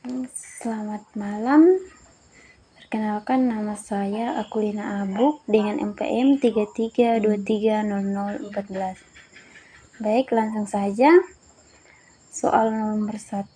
Selamat malam. Perkenalkan, nama saya Akulina Abuk dengan MPM 33230014. Baik, langsung saja. Soal nomor 1,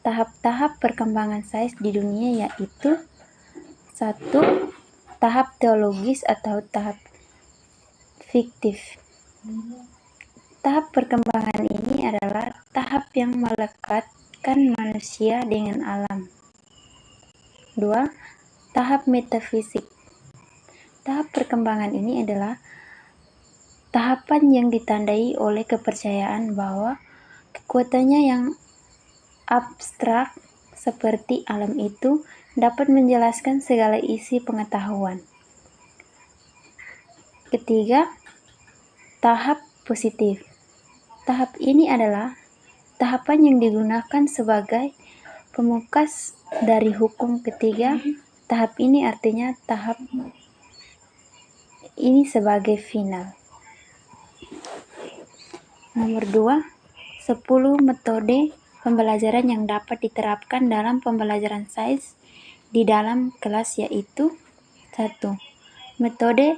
tahap-tahap perkembangan sains di dunia yaitu 1. Tahap teologis atau tahap fiktif. Tahap perkembangan ini adalah tahap yang melekatkan manusia dengan alam. 2. Tahap metafisik. Tahap perkembangan ini adalah tahapan yang ditandai oleh kepercayaan bahwa kekuatannya yang abstrak seperti alam itu dapat menjelaskan segala isi pengetahuan. Ketiga, tahap positif. Tahap ini adalah tahapan yang digunakan sebagai pemungkas dari hukum ketiga. Tahap ini artinya tahap ini sebagai final. Nomor 2, 10 metode pembelajaran yang dapat diterapkan dalam pembelajaran sains di dalam kelas yaitu 1. Metode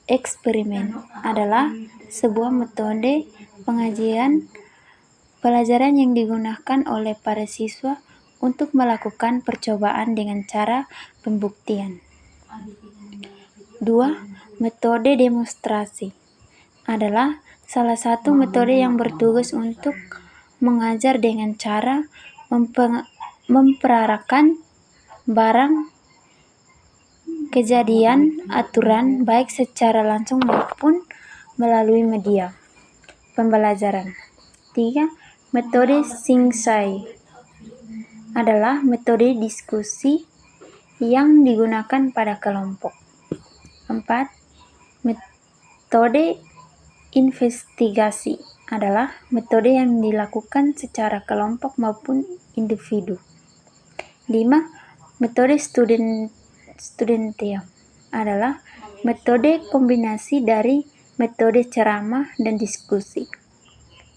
eksperimen adalah sebuah metode pengajian pelajaran yang digunakan oleh para siswa untuk melakukan percobaan dengan cara pembuktian. 2. Metode demonstrasi adalah salah satu metode yang bertugas untuk mengajar dengan cara memprakarakan barang kejadian aturan baik secara langsung maupun melalui media pembelajaran. 3. Metode Sing-Sai adalah metode diskusi yang digunakan pada kelompok. 4. Metode investigasi adalah metode yang dilakukan secara kelompok maupun individu. 5. Metode studentia adalah metode kombinasi dari metode ceramah dan diskusi.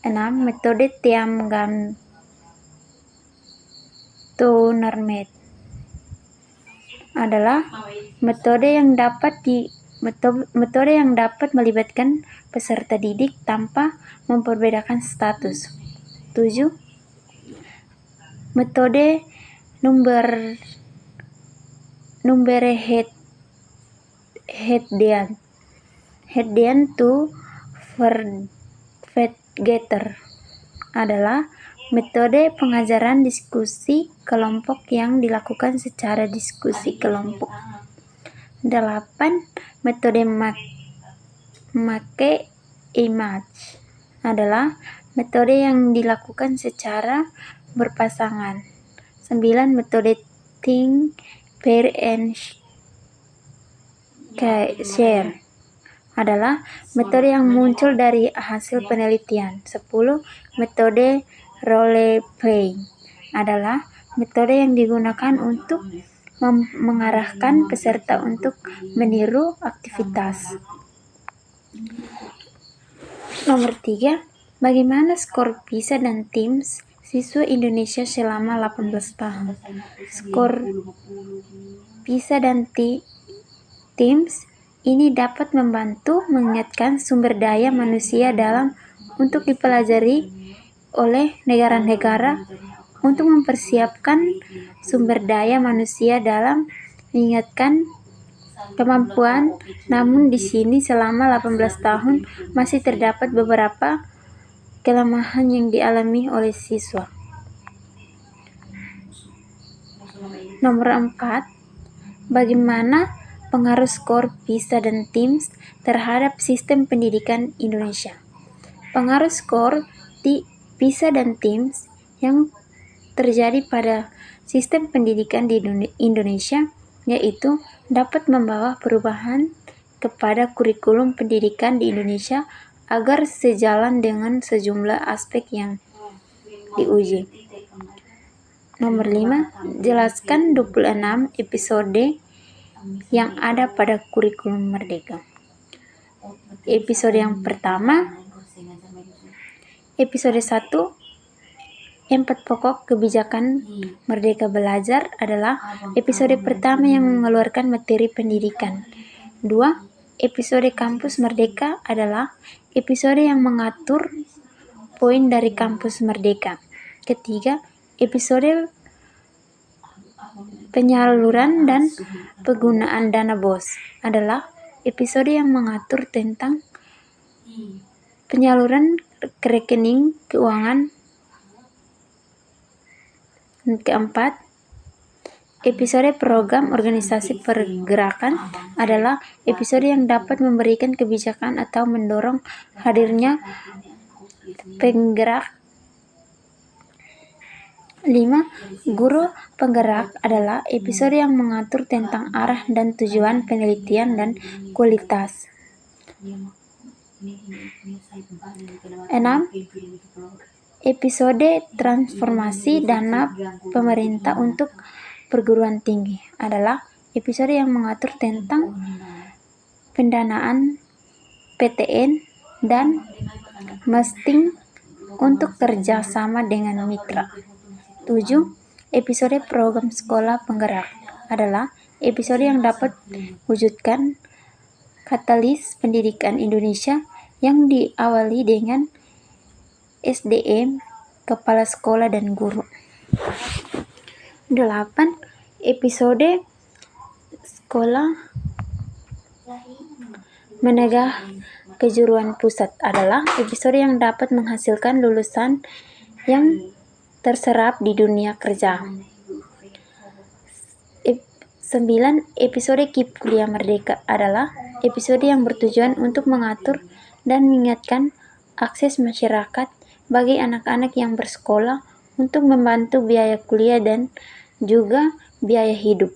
6. Metode Tiam-Gantung-Nermet adalah metode yang dapat melibatkan peserta didik tanpa memperbedakan status. 7. Metode Herdian to Vergeter adalah metode pengajaran diskusi kelompok yang dilakukan secara diskusi kelompok. 8. Metode Make-Image adalah metode yang dilakukan secara berpasangan. 9. Metode Think, Pair, and Share adalah metode yang muncul dari hasil penelitian. 10. Metode Role-Playing adalah metode yang digunakan untuk mengarahkan peserta untuk meniru aktivitas. Nomor 3, bagaimana skor PISA dan TIMSS siswa Indonesia selama 18 tahun? Skor PISA dan TIMSS ini dapat membantu mengingatkan sumber daya manusia untuk dipelajari oleh negara-negara untuk mempersiapkan sumber daya manusia dalam meningkatkan kemampuan. Namun di sini selama 18 tahun masih terdapat beberapa kelemahan yang dialami oleh siswa. Nomor 4, bagaimana pengaruh skor PISA dan TIMSS terhadap sistem pendidikan Indonesia? Pengaruh skor PISA dan TIMSS yang terjadi pada sistem pendidikan di Indonesia yaitu dapat membawa perubahan kepada kurikulum pendidikan di Indonesia agar sejalan dengan sejumlah aspek yang diuji. Nomor 5, jelaskan 26 episode yang ada pada kurikulum Merdeka. Episode yang pertama, episode 1, 4 pokok kebijakan Merdeka Belajar adalah episode pertama yang mengeluarkan materi pendidikan. 2. Episode Kampus Merdeka adalah episode yang mengatur poin dari Kampus Merdeka. Ketiga, episode penyaluran dan penggunaan dana BOS adalah episode yang mengatur tentang penyaluran ke rekening keuangan. Keempat, episode program organisasi pergerakan adalah episode yang dapat memberikan kebijakan atau mendorong hadirnya penggerak. 5. Guru penggerak adalah episode yang mengatur tentang arah dan tujuan penelitian dan kualitas. 6. Episode transformasi dana pemerintah untuk perguruan tinggi adalah episode yang mengatur tentang pendanaan PTN dan mesting untuk kerjasama dengan mitra. 7. Episode program sekolah penggerak adalah episode yang dapat wujudkan katalis pendidikan Indonesia yang diawali dengan SDM, kepala sekolah dan guru. 8. Episode sekolah menengah kejuruan pusat adalah episode yang dapat menghasilkan lulusan yang terserap di dunia kerja. 9. Episode KIP Kuliah Merdeka adalah episode yang bertujuan untuk mengatur dan mengingatkan akses masyarakat bagi anak-anak yang bersekolah untuk membantu biaya kuliah dan juga biaya hidup.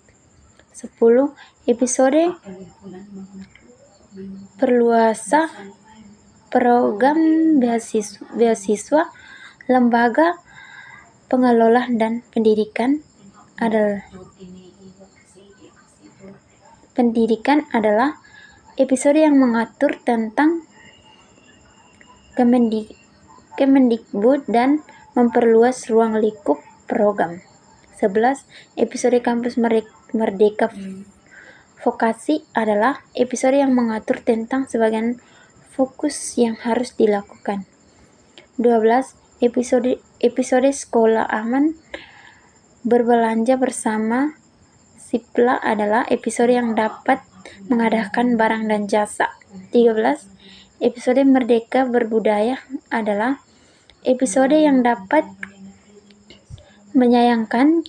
10. Episode perluasa program beasiswa lembaga pengelola dan pendidikan adalah episode yang mengatur tentang Kemendikbud dan memperluas ruang lingkup program. 11. Episode Kampus Merdeka Vokasi adalah episode yang mengatur tentang sebagian fokus yang harus dilakukan. 12. Episode Sekolah Aman Berbelanja Bersama Sipla adalah episode yang dapat mengadakan barang dan jasa. 13. Episode Merdeka Berbudaya adalah episode yang dapat menyayangkan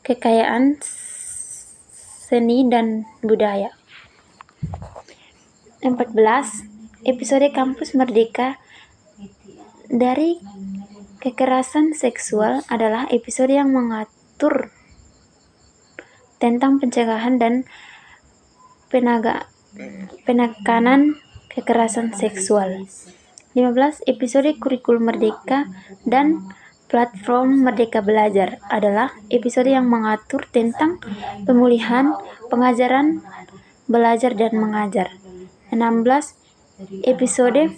kekayaan seni dan budaya. 14. Episode Kampus Merdeka dari kekerasan seksual adalah episode yang mengatur tentang pencegahan dan penekanan kekerasan seksual. 15. Episode Kurikulum Merdeka dan Platform Merdeka Belajar adalah episode yang mengatur tentang pemulihan pengajaran, belajar dan mengajar. 16. Episode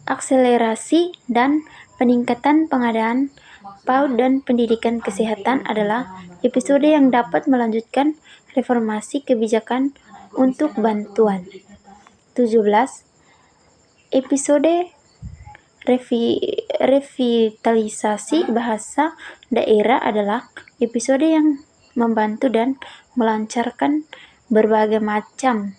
Akselerasi dan Peningkatan Pengadaan PAUD dan Pendidikan Kesehatan adalah episode yang dapat melanjutkan reformasi kebijakan untuk bantuan. 17. Episode Revitalisasi Bahasa Daerah adalah episode yang membantu dan melancarkan berbagai macam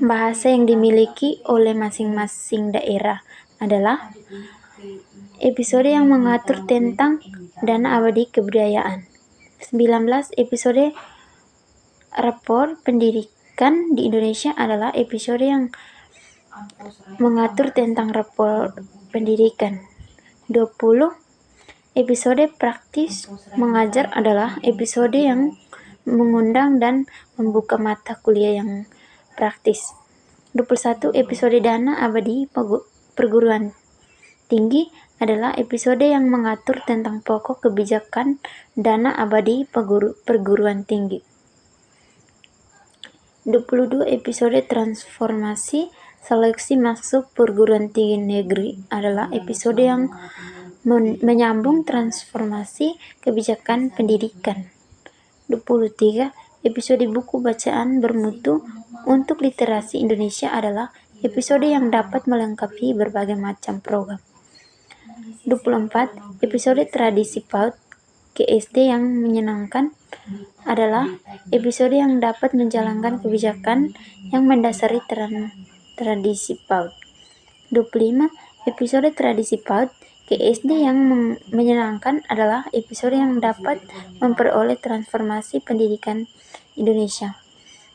bahasa yang dimiliki oleh masing-masing daerah. Adalah episode yang mengatur tentang dana abadi kebudayaan. 19. Episode Rapor Pendidikan di Indonesia adalah episode yang mengatur tentang rapor pendidikan. 20. Episode Praktis Mengajar adalah episode yang mengundang dan membuka mata kuliah yang praktis. 21. Episode Dana Abadi Perguruan Tinggi adalah episode yang mengatur tentang pokok kebijakan dana abadi perguruan tinggi. 22. Episode Transformasi Seleksi masuk perguruan tinggi negeri adalah episode yang menyambung transformasi kebijakan pendidikan. 23. Episode buku bacaan bermutu untuk literasi Indonesia adalah episode yang dapat melengkapi berbagai macam program. 24. Episode tradisi PAUD ke SD yang menyenangkan adalah episode yang dapat menjalankan kebijakan yang mendasari tradisi PAUD. 25. Episode tradisi PAUD ke SD yang menyenangkan adalah episode yang dapat memperoleh transformasi pendidikan Indonesia.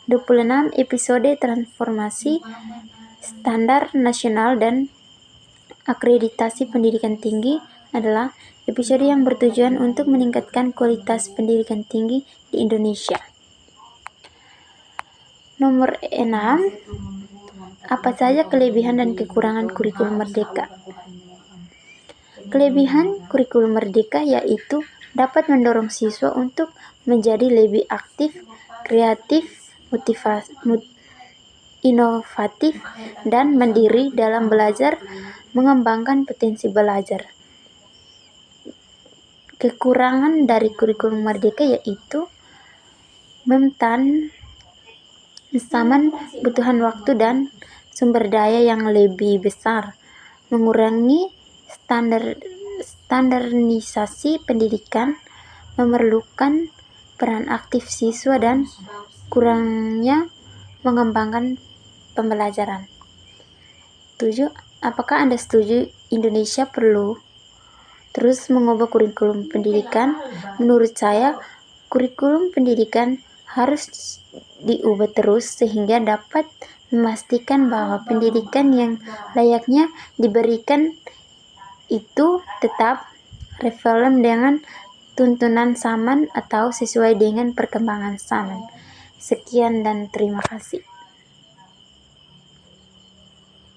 26. Episode transformasi standar nasional dan akreditasi pendidikan tinggi adalah episode yang bertujuan untuk meningkatkan kualitas pendidikan tinggi di Indonesia. Nomor 6. Apa saja kelebihan dan kekurangan kurikulum merdeka? Kelebihan kurikulum merdeka yaitu dapat mendorong siswa untuk menjadi lebih aktif, kreatif, inovatif, dan mandiri dalam belajar, mengembangkan potensi belajar. Kekurangan dari kurikulum merdeka yaitu zaman kebutuhan waktu dan sumber daya yang lebih besar, mengurangi standarisasi pendidikan, memerlukan peran aktif siswa dan kurangnya mengembangkan pembelajaran. 7. Apakah Anda setuju Indonesia perlu terus mengubah kurikulum pendidikan? Menurut saya, kurikulum pendidikan harus diubah terus sehingga dapat memastikan bahwa pendidikan yang layaknya diberikan itu tetap relevan dengan tuntunan zaman atau sesuai dengan perkembangan zaman. Sekian dan terima kasih.